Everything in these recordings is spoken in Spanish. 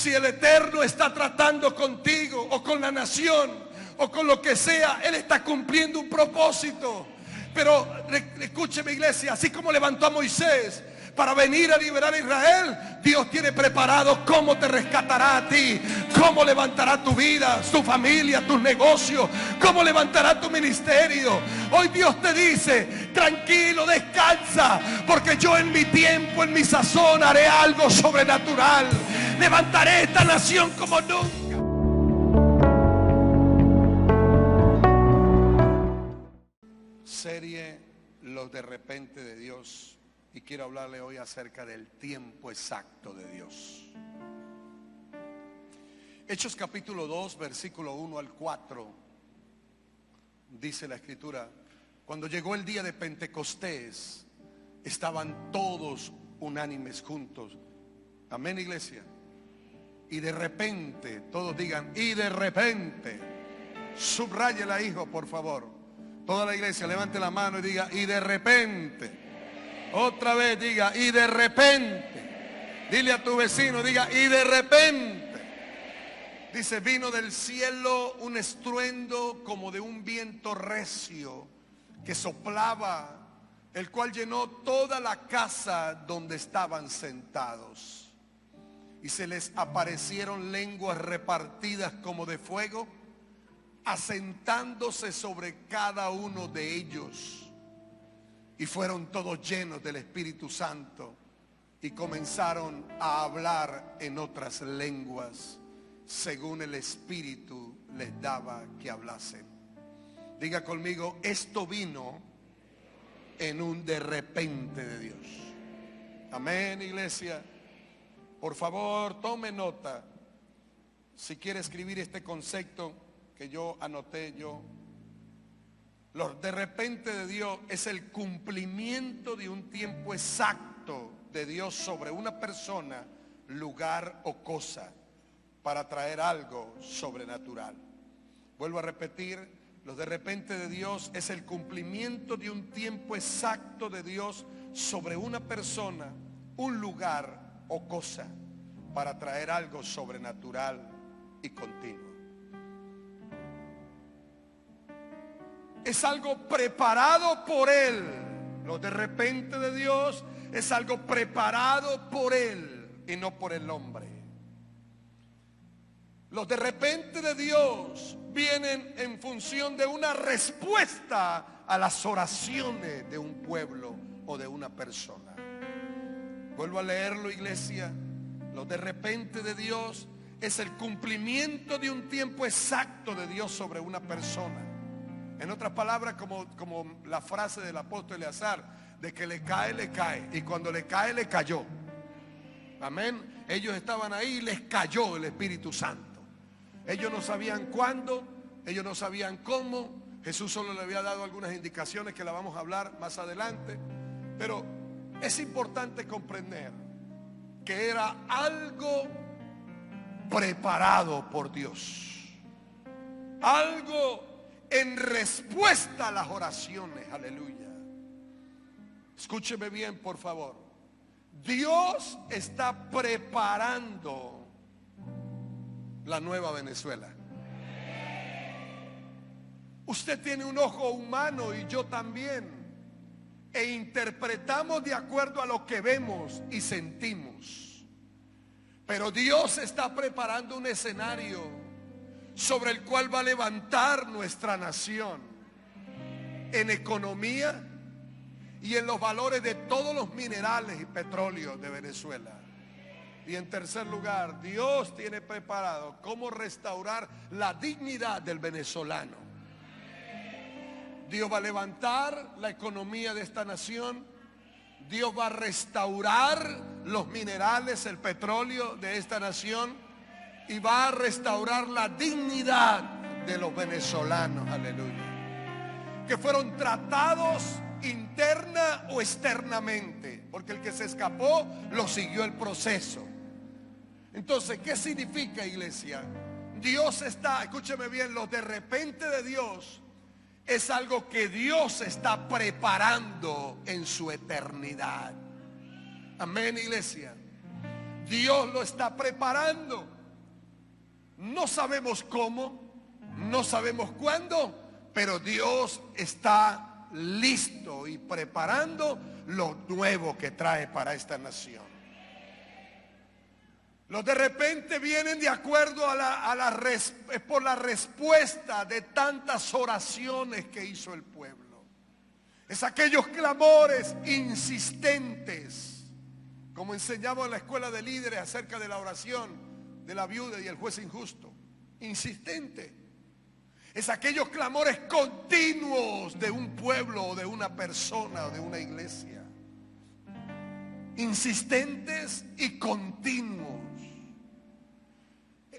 Si el Eterno está tratando contigo o con la nación o con lo que sea, Él está cumpliendo un propósito. Pero escúcheme, iglesia, así como levantó a Moisés para venir a liberar a Israel, Dios tiene preparado cómo te rescatará a ti, cómo levantará tu vida, tu familia, tus negocios, cómo levantará tu ministerio. Hoy Dios te dice: tranquilo, descansa, porque yo en mi tiempo, en mi sazón, haré algo sobrenatural. Levantaré esta nación como nunca. Serie Los de repente de Dios. Y quiero hablarle hoy acerca del tiempo exacto de Dios. Hechos capítulo 2, versículo 1 al 4. Dice la escritura: cuando llegó el día de Pentecostés, estaban todos unánimes juntos. Amén, iglesia. Y de repente, todos digan: y de repente. Subráyela, hijo, por favor. Toda la iglesia levante la mano y diga: y de repente. Otra vez diga: y de repente. Dile a tu vecino, diga: y de repente. Dice: vino del cielo un estruendo como de un viento recio que soplaba, el cual llenó toda la casa donde estaban sentados. Y se les aparecieron lenguas repartidas como de fuego, asentándose sobre cada uno de ellos. Y fueron todos llenos del Espíritu Santo y comenzaron a hablar en otras lenguas, según el Espíritu les daba que hablasen. Diga conmigo: esto vino en un de repente de Dios. Amén, iglesia. Por favor, tome nota. Si quiere escribir este concepto que yo anoté yo. Los de repente de Dios es el cumplimiento de un tiempo exacto de Dios sobre una persona, lugar o cosa, para traer algo sobrenatural. Vuelvo a repetir: los de repente de Dios es el cumplimiento de un tiempo exacto de Dios sobre una persona, un lugar o cosa, para traer algo sobrenatural y continuo. Es algo preparado por Él. Lo de repente de Dios es algo preparado por Él y no por el hombre. Los de repente de Dios vienen en función de una respuesta a las oraciones de un pueblo o de una persona. Vuelvo a leerlo, iglesia. Los de repente de Dios es el cumplimiento de un tiempo exacto de Dios sobre una persona. En otras palabras, como la frase del apóstol Eleazar, de que le cae, y cuando le cae, le cayó. Amén. Ellos estaban ahí y les cayó el Espíritu Santo. Ellos no sabían cuándo, ellos no sabían cómo. Jesús solo le había dado algunas indicaciones que la vamos a hablar más adelante. Pero es importante comprender que era algo preparado por Dios. Algo en respuesta a las oraciones. Aleluya. Escúcheme bien, por favor. Dios está preparando la nueva Venezuela. Usted tiene un ojo humano y yo también, e interpretamos de acuerdo a lo que vemos y sentimos. Pero Dios está preparando un escenario sobre el cual va a levantar nuestra nación en economía y en los valores de todos los minerales y petróleos de Venezuela. Y en tercer lugar, Dios tiene preparado cómo restaurar la dignidad del venezolano. Dios va a levantar la economía de esta nación. Dios va a restaurar los minerales, el petróleo de esta nación. Y va a restaurar la dignidad de los venezolanos, aleluya, que fueron tratados interna o externamente, porque el que se escapó lo siguió el proceso. Entonces, ¿qué significa, iglesia? Dios está, escúcheme bien, los de repente de Dios es algo que Dios está preparando en su eternidad. Amén, iglesia. Dios lo está preparando. No sabemos cómo, no sabemos cuándo, pero Dios está listo y preparando lo nuevo que trae para esta nación. Los de repente vienen de acuerdo por la respuesta de tantas oraciones que hizo el pueblo. Es aquellos clamores insistentes, como enseñamos en la escuela de líderes acerca de la oración de la viuda y el juez injusto. Insistente. Es aquellos clamores continuos de un pueblo o de una persona o de una iglesia. Insistentes y continuos.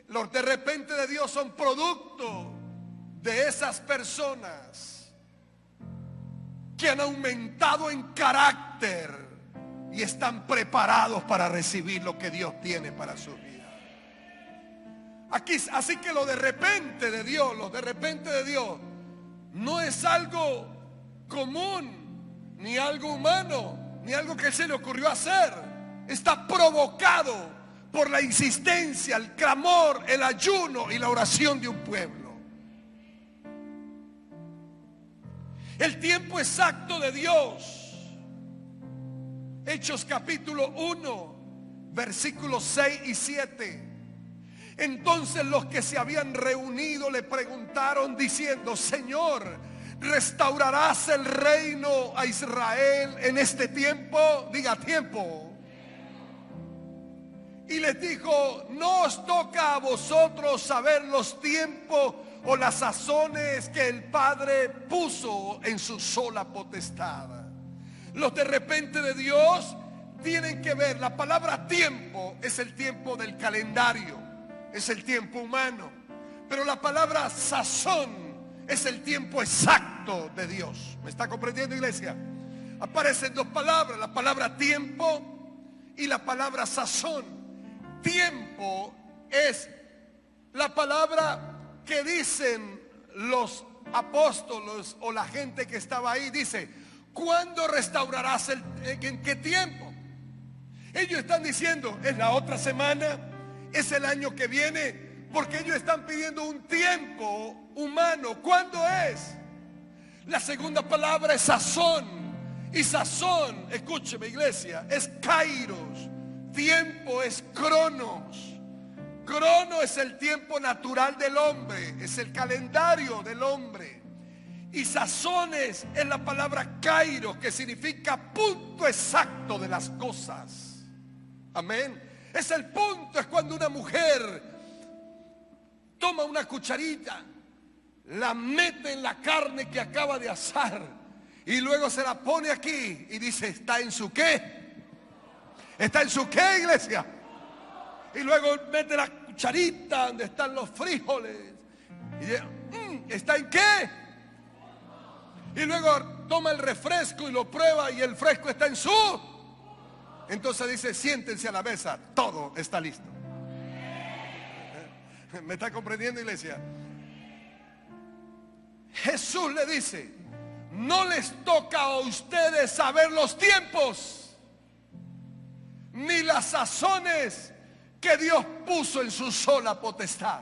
Los de repente de Dios son producto de esas personas que han aumentado en carácter y están preparados para recibir lo que Dios tiene para su vida. Aquí, así que lo de repente de Dios, no es algo común, ni algo humano, ni algo que se le ocurrió hacer. Está provocado por la insistencia, el clamor, el ayuno y la oración de un pueblo. El tiempo exacto de Dios. Hechos capítulo 1, versículos 6 y 7. Entonces los que se habían reunido le preguntaron diciendo: Señor, ¿restaurarás el reino a Israel en este tiempo? Diga, tiempo. Y les dijo: no os toca a vosotros saber los tiempos o las sazones que el Padre puso en su sola potestad. Los de repente de Dios tienen que ver. La palabra tiempo es el tiempo del calendario, es el tiempo humano. Pero la palabra sazón es el tiempo exacto de Dios. ¿Me está comprendiendo, iglesia? Aparecen dos palabras, la palabra tiempo y la palabra sazón. Tiempo es la palabra que dicen los apóstoles o la gente que estaba ahí. Dice: ¿cuándo restaurarás en qué tiempo? Ellos están diciendo: es la otra semana, es el año que viene, porque ellos están pidiendo un tiempo humano. ¿Cuándo es? La segunda palabra es sazón. Y sazón, escúcheme, iglesia, es kairos. Tiempo es cronos. Crono es el tiempo natural del hombre, es el calendario del hombre. Y sazones es la palabra kairos, que significa punto exacto de las cosas. Amén. Es el punto, es cuando una mujer toma una cucharita, la mete en la carne que acaba de asar y luego se la pone aquí y dice: ¿está en su qué? ¿Está en su qué, iglesia? Y luego mete la cucharita donde están los frijoles y dice: ¿está en qué? Y luego toma el refresco y lo prueba y el fresco está en su. Entonces dice: siéntense a la mesa, todo está listo. ¿Me está comprendiendo, iglesia? Jesús le dice: no les toca a ustedes saber los tiempos ni las sazones que Dios puso en su sola potestad.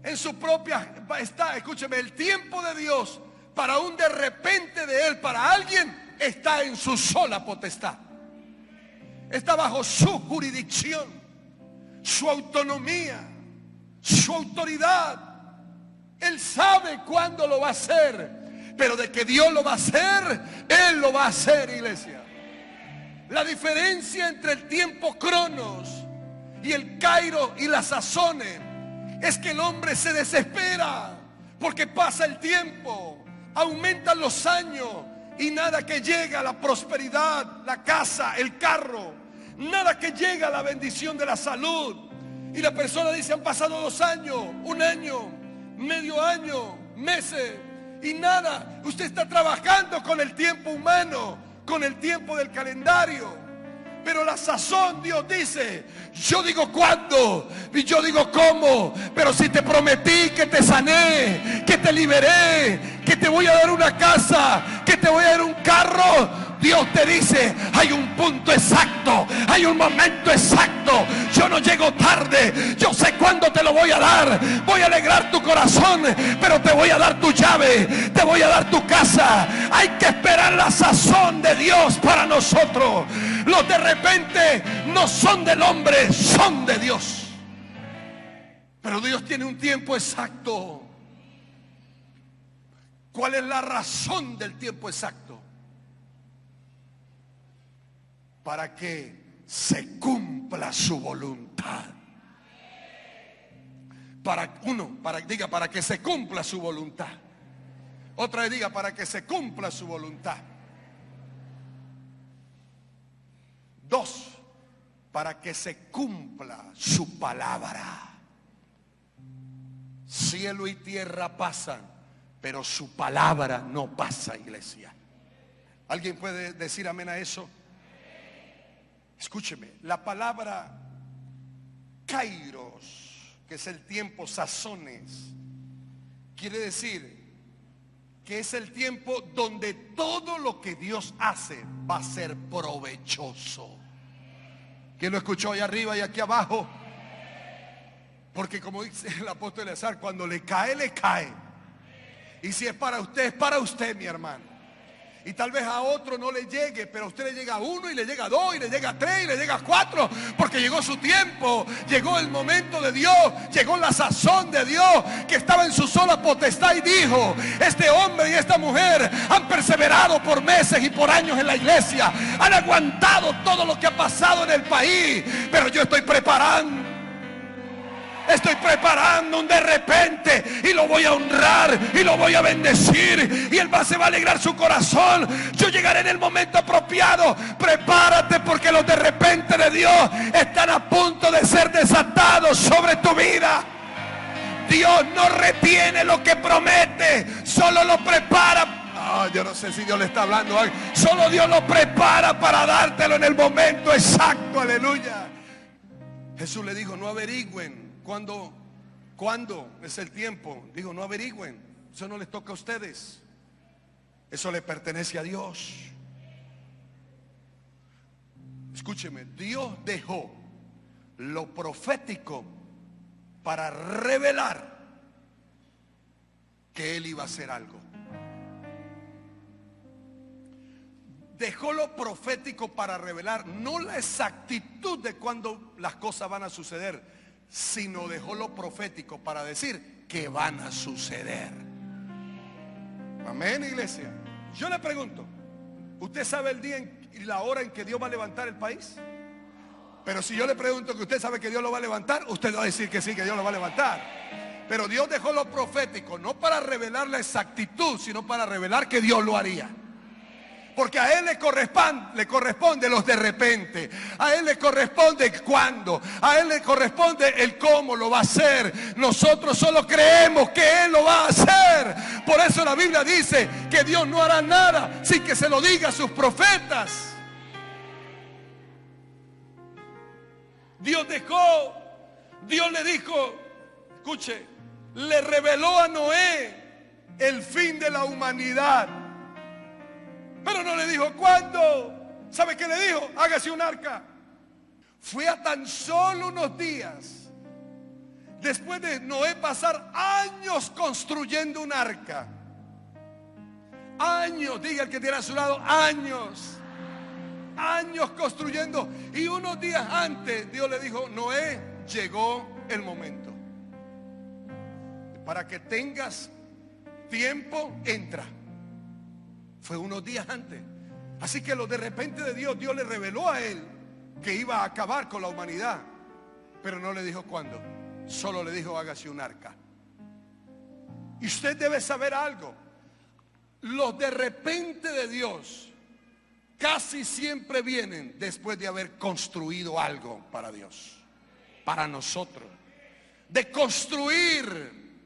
En su propia está, escúcheme, el tiempo de Dios para un de repente de Él, para alguien, está en su sola potestad. Está bajo su jurisdicción, su autonomía, su autoridad. Él sabe cuándo lo va a hacer, pero de que Dios lo va a hacer, Él lo va a hacer, iglesia. La diferencia entre el tiempo cronos y el kairos y las sazones es que el hombre se desespera porque pasa el tiempo, aumentan los años y nada que llega a la prosperidad, la casa, el carro, nada que llega a la bendición de la salud. Y la persona dice: han pasado 2 años, 1 año, medio año, meses y nada. Usted está trabajando con el tiempo humano, con el tiempo del calendario. Pero la sazón, Dios dice: yo digo cuándo y yo digo cómo, pero si te prometí que te sané, que te liberé, que te voy a dar una casa, que te voy a dar un carro, Dios te dice, hay un punto exacto, hay un momento exacto. Yo no llego tarde, yo sé cuándo te lo voy a dar. Voy a alegrar tu corazón, pero te voy a dar tu llave, te voy a dar tu casa. Hay que esperar la sazón de Dios para nosotros. Los de repente no son del hombre, son de Dios. Pero Dios tiene un tiempo exacto. ¿Cuál es la razón del tiempo exacto? Para que se cumpla su voluntad. Para que se cumpla su voluntad. Otra vez diga, para que se cumpla su voluntad. 2, para que se cumpla su palabra. Cielo y tierra pasan, pero su palabra no pasa, iglesia. ¿Alguien puede decir amén a eso? Escúcheme, la palabra kairos, que es el tiempo, sazones, quiere decir que es el tiempo donde todo lo que Dios hace va a ser provechoso. ¿Quién lo escuchó allá arriba y aquí abajo? Porque como dice el apóstol Eleazar, cuando le cae, le cae. Y si es para usted, mi hermano. Y tal vez a otro no le llegue, pero a usted le llega a 1 y le llega a 2 y le llega a 3 y le llega a 4, porque llegó su tiempo, llegó el momento de Dios, llegó la sazón de Dios, que estaba en su sola potestad y dijo, este hombre y esta mujer han perseverado por meses y por años en la iglesia, han aguantado todo lo que ha pasado en el país, pero yo estoy preparando un de repente y lo voy a honrar y lo voy a bendecir y se va a alegrar su corazón. Yo llegaré en el momento apropiado. Prepárate, porque los de repente de Dios están a punto de ser desatados sobre tu vida. Dios no retiene lo que promete, solo lo prepara. Yo no sé si Dios le está hablando. Solo Dios lo prepara para dártelo en el momento exacto. Aleluya. Jesús le dijo, no averigüen ¿Cuándo es el tiempo? Digo, no averigüen. Eso no les toca a ustedes. Eso le pertenece a Dios. Escúcheme, Dios dejó lo profético para revelar que Él iba a hacer algo. Dejó lo profético para revelar no la exactitud de cuándo las cosas van a suceder, sino dejó lo profético para decir que van a suceder. Amén, iglesia. Yo le pregunto, ¿usted sabe el día y la hora en que Dios va a levantar el país? Pero si yo le pregunto que usted sabe que Dios lo va a levantar, usted va a decir que sí, que Dios lo va a levantar. Pero Dios dejó lo profético no para revelar la exactitud, sino para revelar que Dios lo haría. Porque a Él le corresponde los de repente. A Él le corresponde cuándo. A Él le corresponde el cómo lo va a hacer. Nosotros solo creemos que Él lo va a hacer. Por eso la Biblia dice que Dios no hará nada sin que se lo diga a sus profetas. Dios le dijo, escuche, le reveló a Noé el fin de la humanidad. Pero no le dijo cuándo. ¿Sabe qué le dijo? Hágase un arca. Fue a tan solo unos días, después de Noé pasar años construyendo un arca. Años, diga el que tiene a su lado, años construyendo. Y unos días antes Dios le dijo, Noé, llegó el momento. Para que tengas tiempo, entra. Fue unos días antes. Así que lo de repente de Dios le reveló a él que iba a acabar con la humanidad, pero no le dijo cuándo. Solo le dijo, hágase un arca. Y usted debe saber algo. Los de repente de Dios casi siempre vienen después de haber construido algo para Dios, para nosotros. De construir,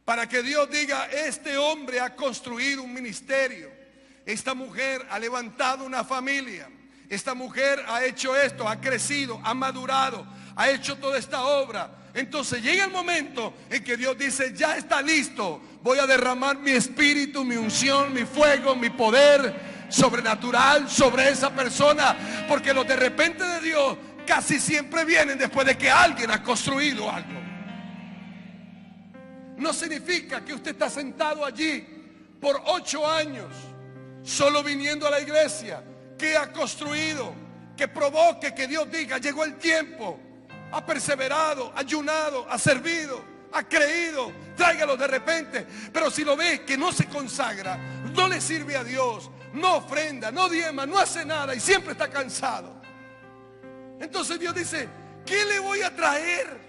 para que Dios diga, este hombre ha construido un ministerio. Esta mujer ha levantado una familia. Esta mujer ha hecho esto, ha crecido, ha madurado, ha hecho toda esta obra. Entonces llega el momento en que Dios dice, ya está listo. Voy a derramar mi espíritu, mi unción, mi fuego, mi poder sobrenatural sobre esa persona, porque los de repente de Dios casi siempre vienen después de que alguien ha construido algo. No significa que usted está sentado allí por 8 años solo viniendo a la iglesia, que ha construido, que provoque que Dios diga: llegó el tiempo. Ha perseverado, ha ayunado, ha servido, ha creído, tráigalo de repente. Pero si lo ve que no se consagra, no le sirve a Dios, no ofrenda, no diezma, no hace nada y siempre está cansado, entonces Dios dice: ¿qué le voy a traer?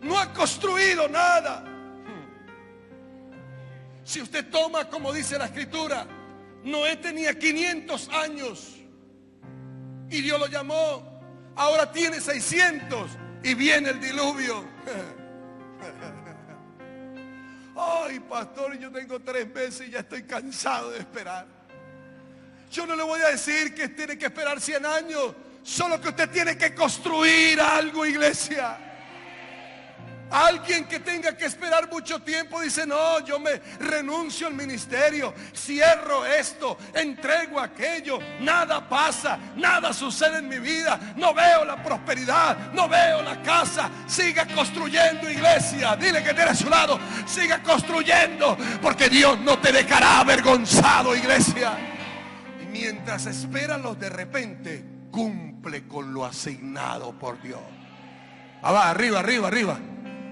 No ha construido nada. Si usted toma, como dice la escritura, Noé tenía 500 años y Dios lo llamó. Ahora tiene 600 y viene el diluvio. Ay, pastor, yo tengo 3 meses y ya estoy cansado de esperar. Yo no le voy a decir que tiene que esperar 100 años, solo que usted tiene que construir algo, iglesia. Alguien que tenga que esperar mucho tiempo dice: no, yo me renuncio al ministerio, cierro esto, entrego aquello, nada pasa, nada sucede en mi vida, no veo la prosperidad, no veo la casa. Siga construyendo, iglesia. Dile que tiene a su lado: siga construyendo, porque Dios no te dejará avergonzado, iglesia. Y mientras esperan los de repente, cumple con lo asignado por Dios. Va, arriba, arriba, arriba.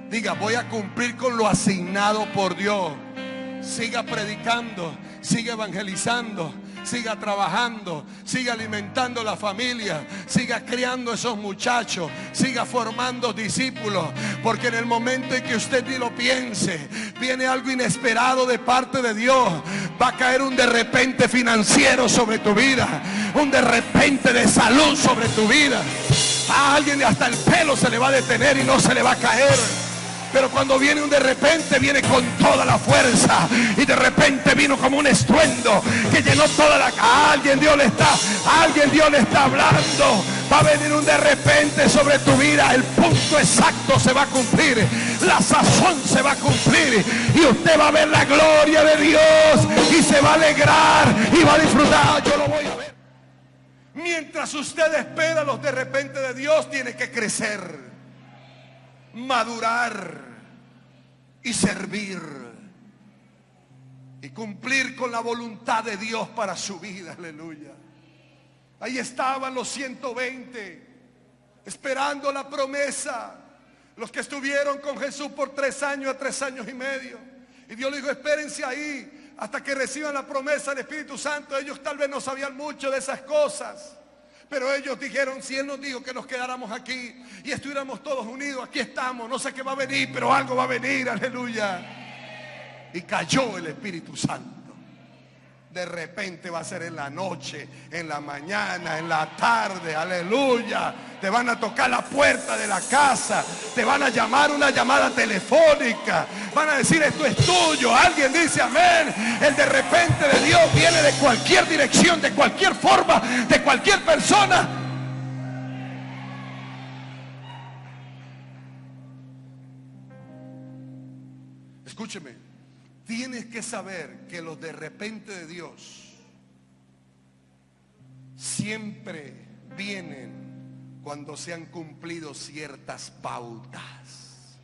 Diga: voy a cumplir con lo asignado por Dios. Siga predicando, siga evangelizando, siga trabajando, siga alimentando la familia, siga criando esos muchachos, siga formando discípulos, porque en el momento en que usted ni lo piense, viene algo inesperado de parte de Dios. Va a caer un de repente financiero sobre tu vida, un de repente de salud sobre tu vida. A alguien hasta el pelo se le va a detener y no se le va a caer. Pero cuando viene un de repente, viene con toda la fuerza. Y de repente vino como un estruendo que llenó toda la... Alguien Dios le está hablando. Va a venir un de repente sobre tu vida. El punto exacto se va a cumplir, la sazón se va a cumplir, y usted va a ver la gloria de Dios y se va a alegrar y va a disfrutar. Yo lo voy a ver. Mientras usted espera los de repente de Dios, tiene que crecer, madurar y servir y cumplir con la voluntad de Dios para su vida. Aleluya. Ahí estaban los 120 esperando la promesa, los que estuvieron con Jesús por 3 años a 3 años y medio. Y Dios le dijo: espérense ahí hasta que reciban la promesa del Espíritu Santo. Ellos tal vez no sabían mucho de esas cosas, pero ellos dijeron: si Él nos dijo que nos quedáramos aquí y estuviéramos todos unidos, aquí estamos. No sé qué va a venir, pero algo va a venir. Aleluya. Y cayó el Espíritu Santo. De repente va a ser en la noche, en la mañana, en la tarde. Aleluya. Te van a tocar la puerta de la casa, te van a llamar una llamada telefónica, van a decir: esto es tuyo. Alguien dice amén. El de repente de Dios viene de cualquier dirección, de cualquier forma, de cualquier persona. Escúcheme. Tienes que saber que los de repente de Dios siempre vienen cuando se han cumplido ciertas pautas.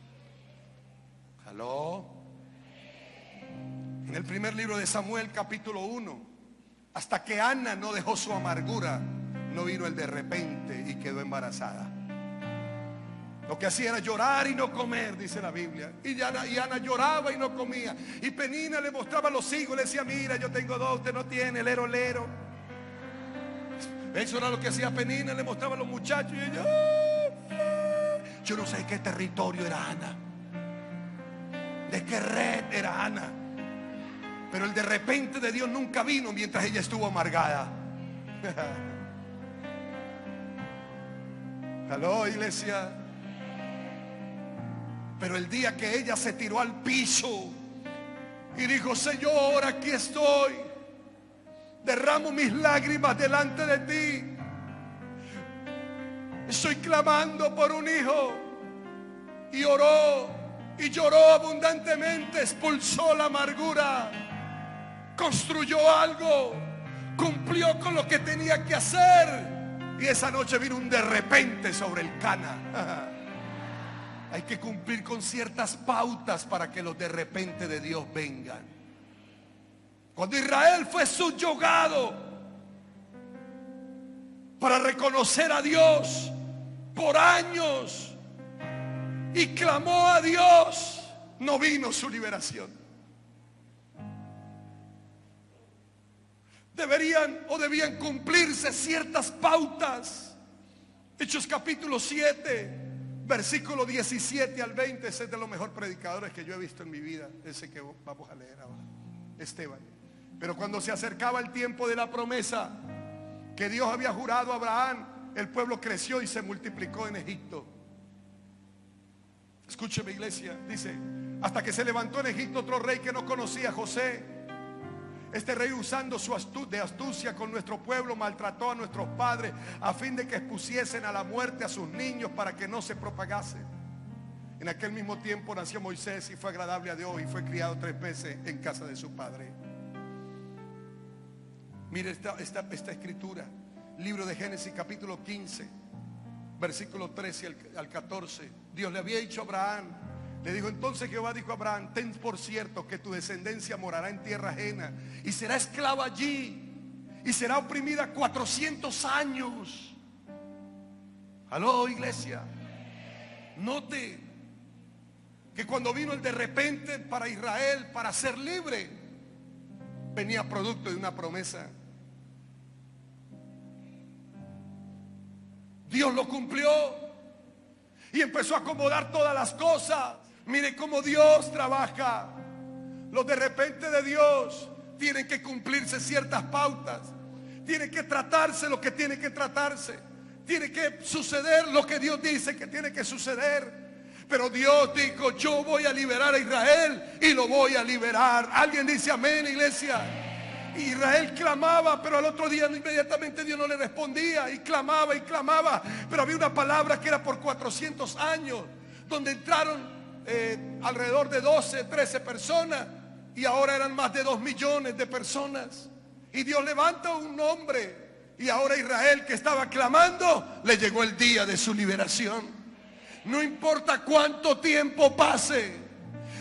¿Aló? En el primer libro de Samuel, capítulo 1, hasta que Ana no dejó su amargura, no vino el de repente y quedó embarazada. Lo que hacía era llorar y no comer, dice la Biblia. Y Ana lloraba y no comía. Y Penina le mostraba los hijos, le decía: mira, yo tengo 2, usted no tiene, lero, lero. Eso era lo que hacía Penina, le mostraba a los muchachos. Y ella, yo no sé de qué territorio era Ana, de qué red era Ana. Pero el de repente de Dios nunca vino mientras ella estuvo amargada. ¿Aló, iglesia? Pero el día que ella se tiró al piso y dijo: Señor, aquí estoy, derramo mis lágrimas delante de ti, estoy clamando por un hijo. Y oró y lloró abundantemente, expulsó la amargura, construyó algo, cumplió con lo que tenía que hacer. Y esa noche vino un de repente sobre el Cana. Hay que cumplir con ciertas pautas para que los de repente de Dios vengan. Cuando Israel fue subyugado para reconocer a Dios por años y clamó a Dios, no vino su liberación. Debían cumplirse ciertas pautas. Hechos capítulo 7, versículo 17 al 20. Ese es de los mejores predicadores que yo he visto en mi vida, ese que vamos a leer ahora, Esteban. Pero cuando se acercaba el tiempo de la promesa que Dios había jurado a Abraham, el pueblo creció y se multiplicó en Egipto. Escúcheme, iglesia, dice: hasta que se levantó en Egipto otro rey que no conocía a José. Este rey, usando de astucia con nuestro pueblo, maltrató a nuestros padres a fin de que expusiesen a la muerte a sus niños para que no se propagasen. En aquel mismo tiempo nació Moisés y fue agradable a Dios y fue criado 3 meses en casa de su padre. Mire esta escritura, libro de Génesis capítulo 15, versículo 13 al 14. Dios le había dicho a Abraham, le dijo: entonces Jehová dijo a Abraham: ten por cierto que tu descendencia morará en tierra ajena y será esclava allí y será oprimida 400 años. Aló, iglesia. Note que cuando vino el de repente para Israel, para ser libre, venía producto de una promesa. Dios lo cumplió y empezó a acomodar todas las cosas. Mire cómo Dios trabaja. Los de repente de Dios tienen que cumplirse ciertas pautas. Tiene que tratarse lo que tiene que tratarse. Tiene que suceder lo que Dios dice que tiene que suceder. Pero Dios dijo: yo voy a liberar a Israel y lo voy a liberar. Alguien dice amén, iglesia. Israel clamaba, pero al otro día inmediatamente Dios no le respondía. Y clamaba, pero había una palabra que era por 400 años, donde entraron alrededor de 12, 13 personas, y ahora eran más de 2 millones de personas. Y Dios levanta un hombre, y ahora Israel, que estaba clamando, le llegó el día de su liberación. No importa cuánto tiempo pase,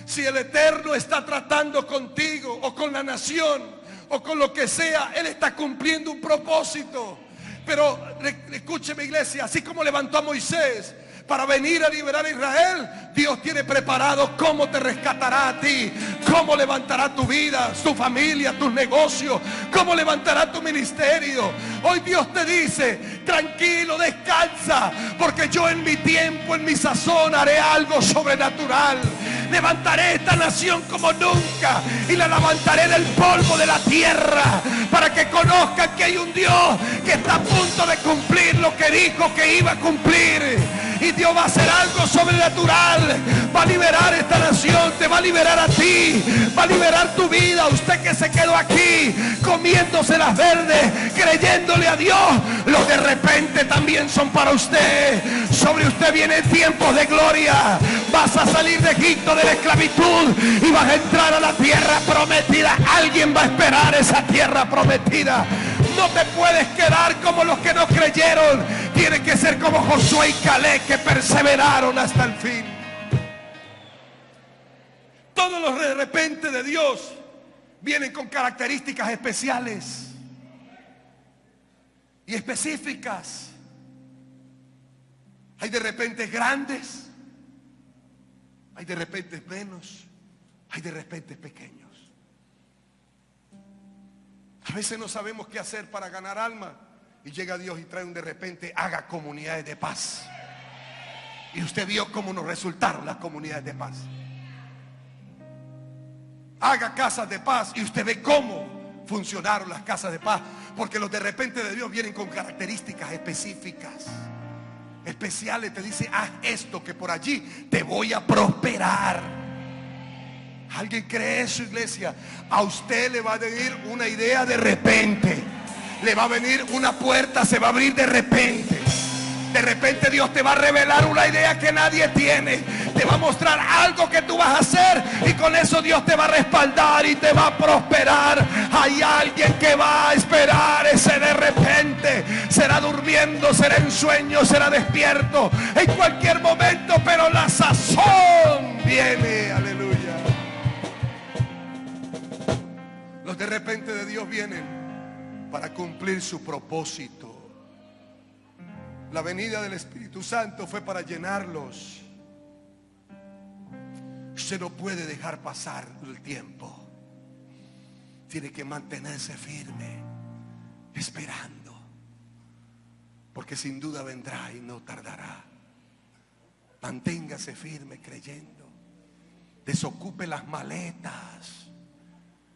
si el Eterno está tratando contigo o con la nación o con lo que sea, Él está cumpliendo un propósito. Pero escúcheme, iglesia, así como levantó a Moisés para venir a liberar a Israel, Dios tiene preparado cómo te rescatará a ti, cómo levantará tu vida, tu familia, tus negocios, cómo levantará tu ministerio. Hoy Dios te dice: tranquilo, descansa, porque yo en mi tiempo, en mi sazón, haré algo sobrenatural. Levantaré esta nación como nunca y la levantaré del polvo de la tierra, para que conozcan que hay un Dios que está a punto de cumplir lo que dijo que iba a cumplir. Y Dios va a hacer algo sobrenatural. Va a liberar esta nación, te va a liberar a ti, va a liberar tu vida. Usted que se quedó aquí comiéndose las verdes, creyéndole a Dios, los de repente también son para usted. Sobre usted vienen tiempos de gloria. Vas a salir de Egipto, de la esclavitud, y vas a entrar a la tierra prometida. Alguien va a esperar esa tierra prometida. No te puedes quedar como los que no creyeron. Tienes que ser como Josué y Caleb, que perseveraron hasta el fin. Todos los de repente de Dios vienen con características especiales y específicas. Hay de repente grandes, hay de repente menos, hay de repente pequeños. A veces no sabemos qué hacer para ganar alma, y llega Dios y trae un de repente: haga comunidades de paz. Y usted vio cómo nos resultaron las comunidades de paz. Haga casas de paz, y usted ve cómo funcionaron las casas de paz. Porque los de repente de Dios vienen con características específicas, especiales. Te dice: haz esto, que por allí te voy a prosperar. ¿Alguien cree eso, iglesia? A usted le va a venir una idea de repente. Le va a venir una puerta, se va a abrir de repente. De repente Dios te va a revelar una idea que nadie tiene. Te va a mostrar algo que tú vas a hacer, y con eso Dios te va a respaldar y te va a prosperar. Hay alguien que va a esperar ese de repente. Será durmiendo, será en sueño, será despierto, en cualquier momento, pero la sazón viene. Aleluya. Los de repente de Dios vienen para cumplir su propósito. La venida del Espíritu Santo fue para llenarlos. Usted no puede dejar pasar el tiempo. Tiene que mantenerse firme, esperando, porque sin duda vendrá y no tardará. Manténgase firme creyendo. Desocupe las maletas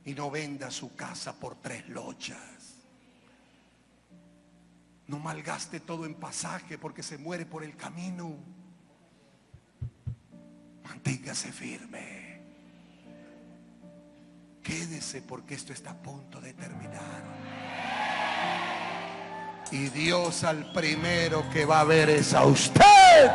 y no venda su casa por 3 lochas. No malgaste todo en pasaje, porque se muere por el camino. Manténgase firme. Quédese, porque esto está a punto de terminar. Y Dios al primero que va a ver es a usted,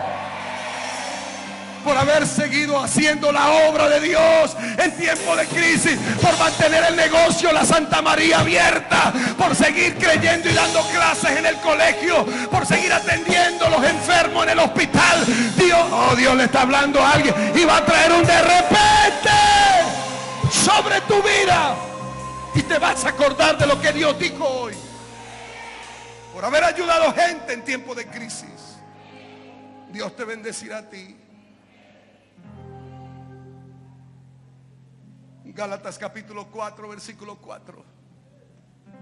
por haber seguido haciendo la obra de Dios en tiempo de crisis, por mantener el negocio La Santa María abierta, por seguir creyendo y dando clases en el colegio, por seguir atendiendo a los enfermos en el hospital. Dios le está hablando a alguien y va a traer un de repente sobre tu vida, y te vas a acordar de lo que Dios dijo hoy, por haber ayudado gente en tiempo de crisis. Dios te bendecirá a ti. Gálatas capítulo 4, versículo 4.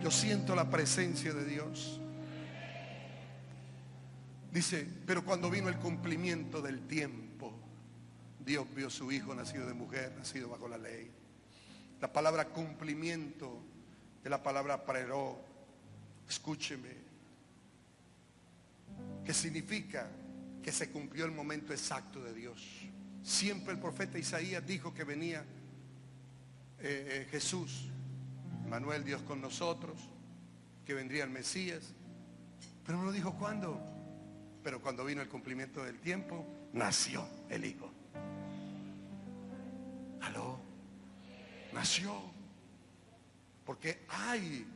Yo siento la presencia de Dios. Dice: pero cuando vino el cumplimiento del tiempo, Dios vio a su hijo nacido de mujer, nacido bajo la ley. La palabra cumplimiento es la palabra preró. Escúcheme, que significa que se cumplió el momento exacto de Dios. Siempre el profeta Isaías dijo que venía Jesús, Manuel, Dios con nosotros, que vendría el Mesías, pero no dijo cuándo. Pero cuando vino el cumplimiento del tiempo, nació el Hijo. ¿Aló? Nació. Porque hay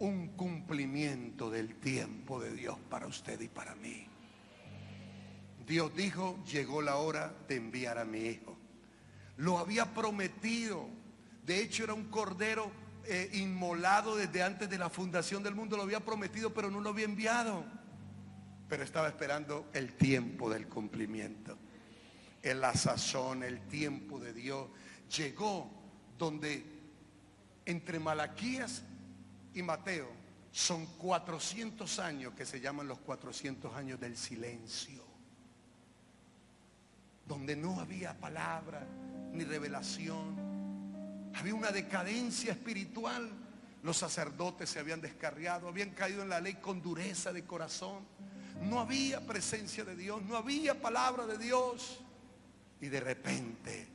un cumplimiento del tiempo de Dios para usted y para mí. Dios dijo: llegó la hora de enviar a mi Hijo. Lo había prometido. De hecho, era un cordero inmolado desde antes de la fundación del mundo. Lo había prometido, pero no lo había enviado. Pero estaba esperando el tiempo del cumplimiento. En la sazón, el tiempo de Dios llegó, donde entre Malaquías y Mateo son 400 años que se llaman los 400 años del silencio, donde no había palabra ni revelación. Había una decadencia espiritual. Los sacerdotes se habían descarriado, habían caído en la ley con dureza de corazón. No había presencia de Dios, no había palabra de Dios. Y de repente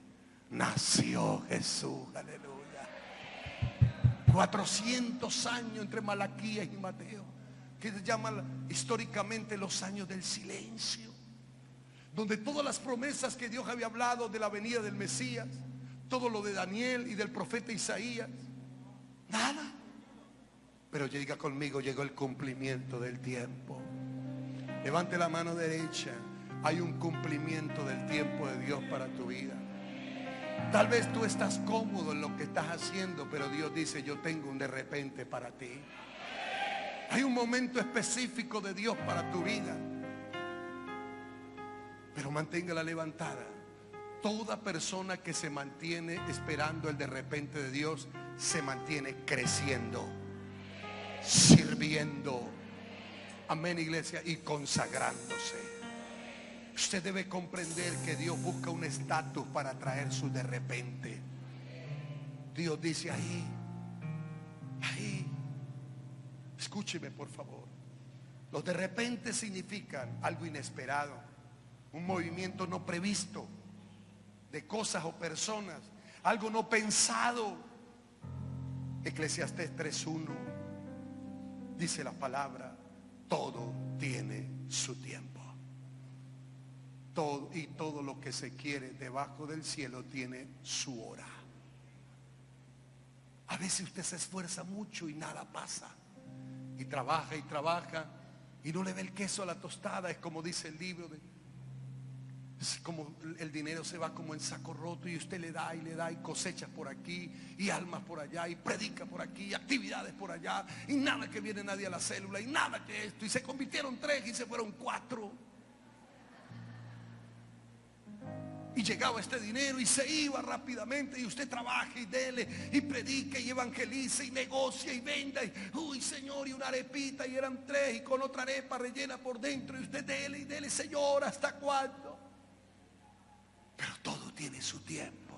nació Jesús. Aleluya. 400 años entre Malaquías y Mateo, que se llaman históricamente los años del silencio, donde todas las promesas que Dios había hablado de la venida del Mesías, todo lo de Daniel y del profeta Isaías, nada. Pero llega conmigo, llegó el cumplimiento del tiempo. Levante la mano derecha. Hay un cumplimiento del tiempo de Dios para tu vida. Tal vez tú estás cómodo en lo que estás haciendo, pero Dios dice: yo tengo un de repente para ti. Hay un momento específico de Dios para tu vida. Pero manténgala levantada. Toda persona que se mantiene esperando el de repente de Dios se mantiene creciendo, sirviendo. Amén, iglesia, y consagrándose. Usted debe comprender que Dios busca un estatus para traer su de repente. Dios dice: ahí, escúcheme por favor. Los de repente significan algo inesperado, un movimiento no previsto de cosas o personas, algo no pensado. Eclesiastés 3:1 dice la palabra: todo tiene su tiempo. Todo lo que se quiere debajo del cielo tiene su hora. A veces usted se esfuerza mucho y nada pasa. Y trabaja y no le ve el queso a la tostada. Es como dice el libro, es como el dinero se va como en saco roto, y usted le da y cosechas por aquí y almas por allá y predica por aquí y actividades por allá, y nada que viene nadie a la célula y nada que esto, y se convirtieron 3 y se fueron 4. Y llegaba este dinero y se iba rápidamente, y usted trabaja y dele y predica y evangeliza y negocia y venda y uy Señor, y una arepita, y eran 3, y con otra arepa rellena por dentro, y usted dele y dele, Señor, ¿hasta cuándo? Pero todo tiene su tiempo.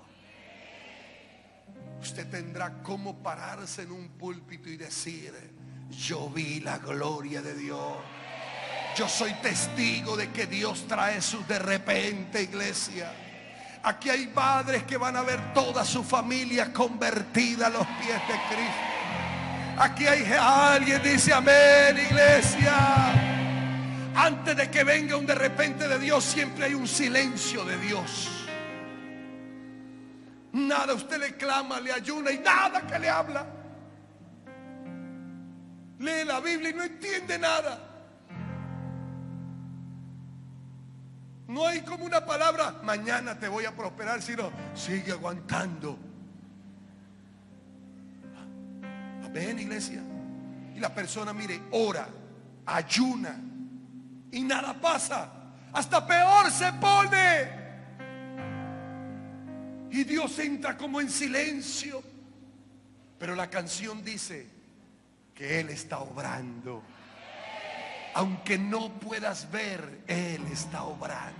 Usted tendrá como pararse en un púlpito y decir: yo vi la gloria de Dios. Yo soy testigo de que Dios trae sus de repente, iglesia. Aquí hay padres que van a ver toda su familia convertida a los pies de Cristo. Aquí hay alguien dice amén, iglesia. Antes de que venga un de repente de Dios, siempre hay un silencio de Dios. Nada, usted le clama, le ayuna y nada que le habla. Lee la Biblia y no entiende nada. No hay como una palabra, mañana te voy a prosperar, sino sigue aguantando. Amén, iglesia. Y la persona, mire, ora, ayuna y nada pasa. Hasta peor se pone. Y Dios entra como en silencio. Pero la canción dice que Él está obrando. Aunque no puedas ver, Él está obrando.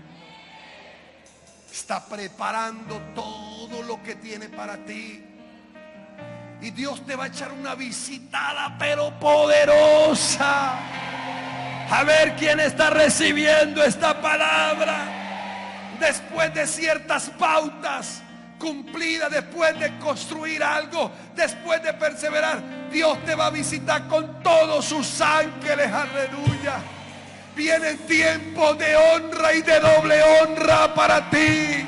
Está preparando todo lo que tiene para ti. Y Dios te va a echar una visitada, pero poderosa. A ver quién está recibiendo esta palabra. Después de ciertas pautas cumplidas, después de construir algo, después de perseverar, Dios te va a visitar con todos sus ángeles. Aleluya. Viene tiempo de honra y de doble honra para ti.